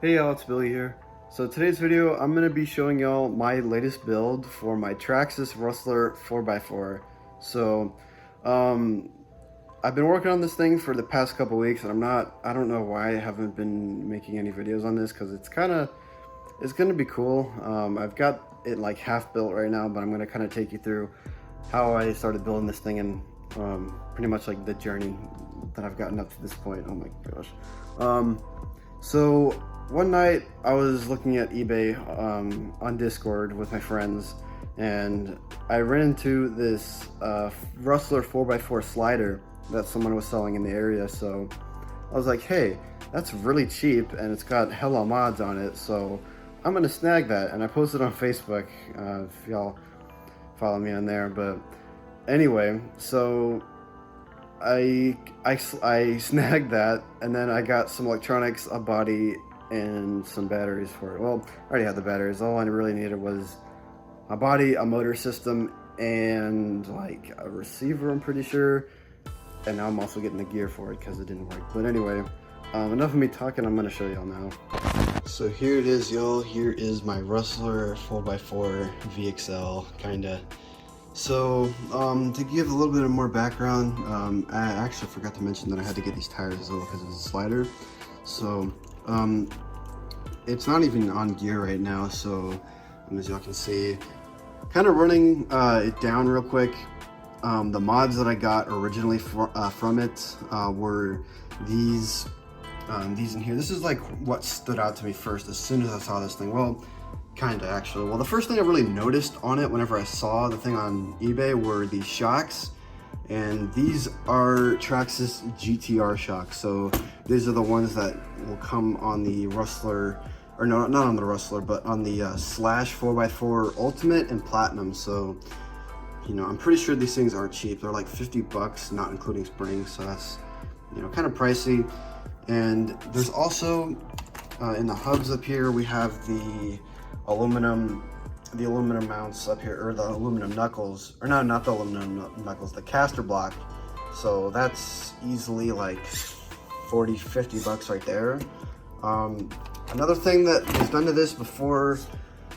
Hey y'all, it's Billy here. So today's video, I'm going to be showing y'all my latest build for my Traxxas Rustler 4x4. So, I've been working on this thing for the past couple weeks, and I don't know why I haven't been making any videos on this, because it's going to be cool. I've got it like half built right now, but I'm going to kind of take you through how I started building this thing and pretty much like the journey that I've gotten up to this point. Oh my gosh. So one night I was looking at eBay on Discord with my friends, and I ran into this Rustler 4x4 slider that someone was selling in the area. So I was like, hey, that's really cheap and it's got hella mods on it, so I'm gonna snag that. And I posted on Facebook, if y'all follow me on there. But anyway, so I snagged that, and then I got some electronics, a body, and some batteries for it. Well, I already had the batteries. All I really needed was a body, a motor system, and like a receiver, I'm pretty sure. And now I'm also getting the gear for it because it didn't work. But anyway, enough of me talking, I'm gonna show y'all now. So here it is, y'all. Here is my Rustler 4x4 VXL, kinda. So, to give a little bit of more background, I actually forgot to mention that I had to get these tires as well because it's a slider. So, it's not even on gear right now, so as y'all can see, kind of running it down real quick. The mods that I got originally from it were these in here. This is like what stood out to me first as soon as I saw this thing. Well, kinda actually. Well, the first thing I really noticed on it whenever I saw the thing on eBay were these shocks, and these are Traxxas GTR shocks. So these are the ones that will come on the Rustler, or no, not on the Rustler, but on the Slash 4x4 Ultimate and Platinum. So, you know, I'm pretty sure these things aren't cheap. They're like 50 bucks, not including springs. So that's, you know, kind of pricey. And there's also in the hubs up here, we have the aluminum mounts up here, or the aluminum knuckles, or not the aluminum knuckles, the caster block. So that's easily like 40-50 bucks right there. Another thing that was done to this before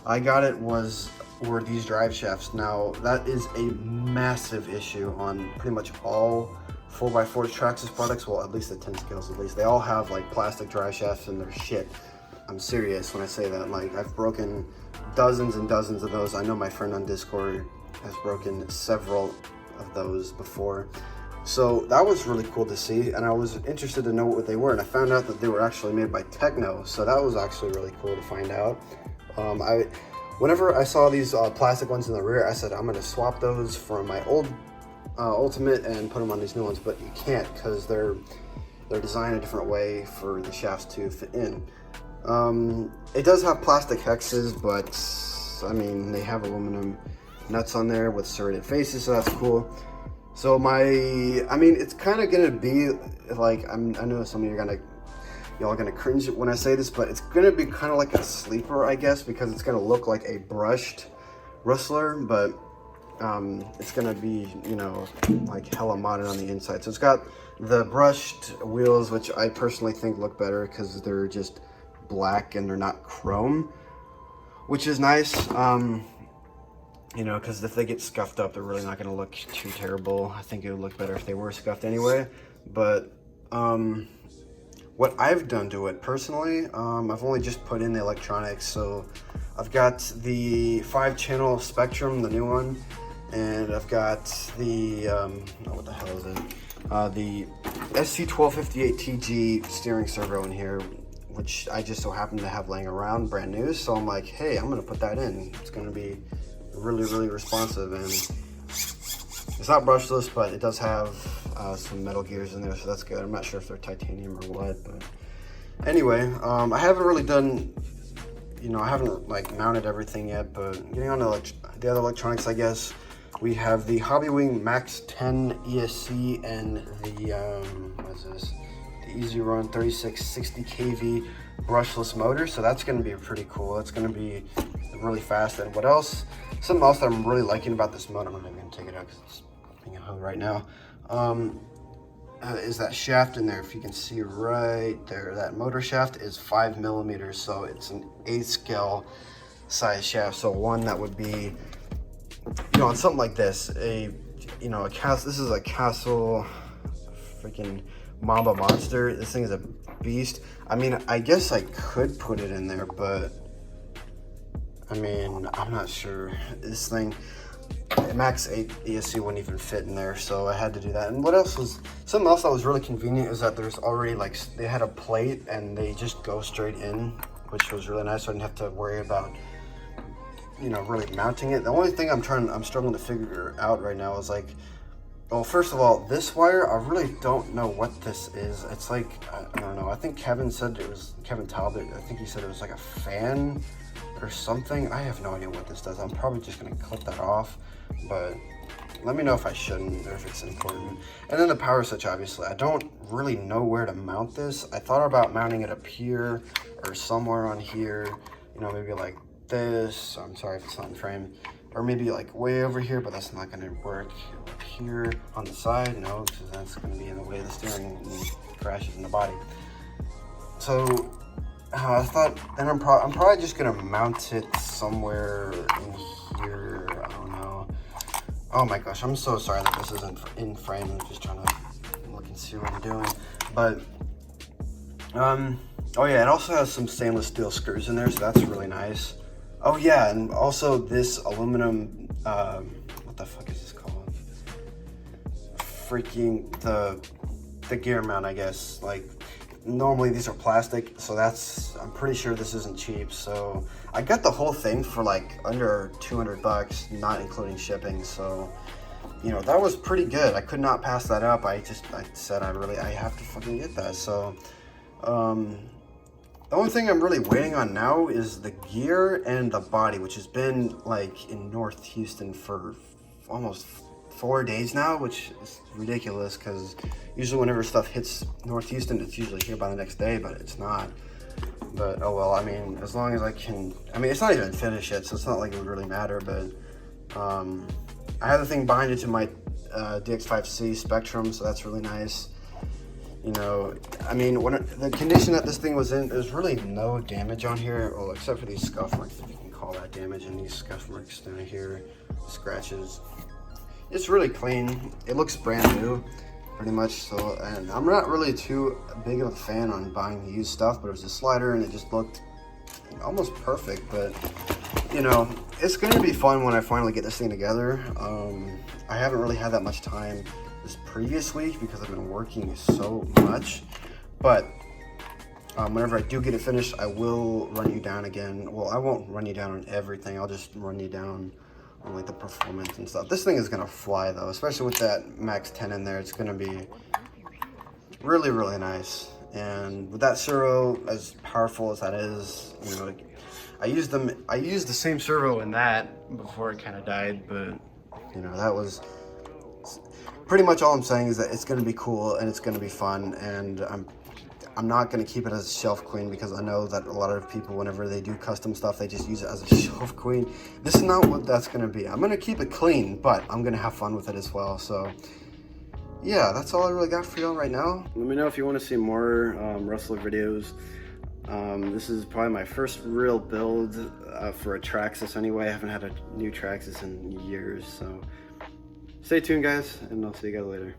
I got it were these drive shafts. Now that is a massive issue on pretty much all 4x4 Traxxas products. Well, at least the 10 scales, at least they all have like plastic drive shafts, and they're shit. I'm serious when I say that. Like, I've broken dozens and dozens of those. I know my friend on Discord has broken several of those before. So that was really cool to see, and I was interested to know what they were, and I found out that they were actually made by Techno. So that was actually really cool to find out. Whenever I saw these plastic ones in the rear, I said I'm gonna swap those from my old Ultimate and put them on these new ones, but you can't because they're designed a different way for the shafts to fit in. It does have plastic hexes, but I mean, they have aluminum nuts on there with serrated faces, so that's cool. So I mean, it's kind of gonna be like, I know some of y'all are gonna cringe when I say this, but it's gonna be kind of like a sleeper, I guess, because it's gonna look like a brushed Rustler, but it's gonna be, you know, like hella modern on the inside. So it's got the brushed wheels, which I personally think look better because they're just black and they're not chrome, which is nice. You know, because if they get scuffed up, they're really not going to look too terrible. I think it would look better if they were scuffed anyway. But what I've done to it personally, I've only just put in the electronics. So I've got the 5-channel Spectrum, the new one, and I've got the what the hell is it? The SC1258TG steering servo in here, which I just so happen to have laying around, brand new. So I'm like, hey, I'm gonna put that in. It's gonna be really responsive, and it's not brushless, but it does have some metal gears in there, so that's good. I'm not sure if they're titanium or what, but anyway, I haven't really done, you know, I haven't like mounted everything yet, but getting on to the other electronics, I guess. We have the Hobbywing Max 10 ESC and the what is this? The Easy Run 3660 kV brushless motor. So that's going to be pretty cool. It's going to be really fast. And what else? Something else that I'm really liking about this motor. I'm not even going to take it out because it's being hung right now. is that shaft in there. If you can see right there, that motor shaft is 5 millimeters, so it's an 8 scale size shaft. So one that would be, you know, on something like this, this is a Castle freaking Mamba Monster. This thing is a beast. I mean, I guess I could put it in there, but I mean, I'm not sure. This thing, max 8 ESC wouldn't even fit in there, so I had to do that. And what else was, something else that was really convenient is that there's already, like, they had a plate and they just go straight in, which was really nice, so I didn't have to worry about, you know, really mounting it. The only thing I'm struggling to figure out right now is, like, well, first of all, this wire, I really don't know what this is. It's like, I don't know, I think Kevin said it was, Kevin Talbot, I think he said it was like a fan or something. I have no idea what this does. I'm probably just gonna clip that off, but let me know if I shouldn't or if it's important. And then the power switch, obviously. I don't really know where to mount this. I thought about mounting it up here or somewhere on here, you know, maybe like this. I'm sorry if it's not in frame. Or maybe like way over here, but that's not gonna work. Up here on the side, no, because that's gonna be in the way of the steering and crashes in the body. So I thought, and I'm probably just gonna mount it somewhere in here. I don't know. Oh my gosh, I'm so sorry that this isn't in frame. I'm just trying to look and see what I'm doing. But oh yeah, it also has some stainless steel screws in there, so that's really nice. Oh yeah, and also this aluminum, what the fuck is this called? Freaking the gear mount, I guess. Like, normally these are plastic, so I'm pretty sure this isn't cheap. So I got the whole thing for like under 200 bucks, not including shipping. So, you know, that was pretty good. I could not pass that up. I said I have to fucking get that. So, the only thing I'm really waiting on now is the gear and the body, which has been like in North Houston for almost 4 days now, which is ridiculous because usually whenever stuff hits North Houston, it's usually here by the next day, but it's not. But oh well, I mean, as long as I can, I mean, it's not even finished yet, so it's not like it would really matter, but I have the thing binded to my DX5C Spectrum, so that's really nice. You know, I mean, when the condition that this thing was in, there's really no damage on here, well, except for these scuff marks, if you can call that damage, and these scuff marks down here, scratches. It's really clean. It looks brand new, pretty much. So, and I'm not really too big of a fan on buying used stuff, but it was a slider, and it just looked almost perfect. But you know, it's going to be fun when I finally get this thing together. I haven't really had that much time this previous week because I've been working so much, but whenever I do get it finished, I will run you down again. Well, I won't run you down on everything. I'll just run you down on like the performance and stuff. This thing is gonna fly though, especially with that Max 10 in there. It's gonna be really, really nice. And with that servo, as powerful as that is, you know, I used the same servo in that before it kind of died, but you know, that was pretty much all I'm saying is that it's going to be cool and it's going to be fun, and I'm not going to keep it as a shelf queen because I know that a lot of people, whenever they do custom stuff, they just use it as a shelf queen. This is not what that's going to be. I'm going to keep it clean, but I'm going to have fun with it as well. So yeah, that's all I really got for y'all right now. Let me know if you want to see more Rustler videos. This is probably my first real build for a Traxxas anyway. I haven't had a new Traxxas in years, so stay tuned guys, and I'll see you guys later.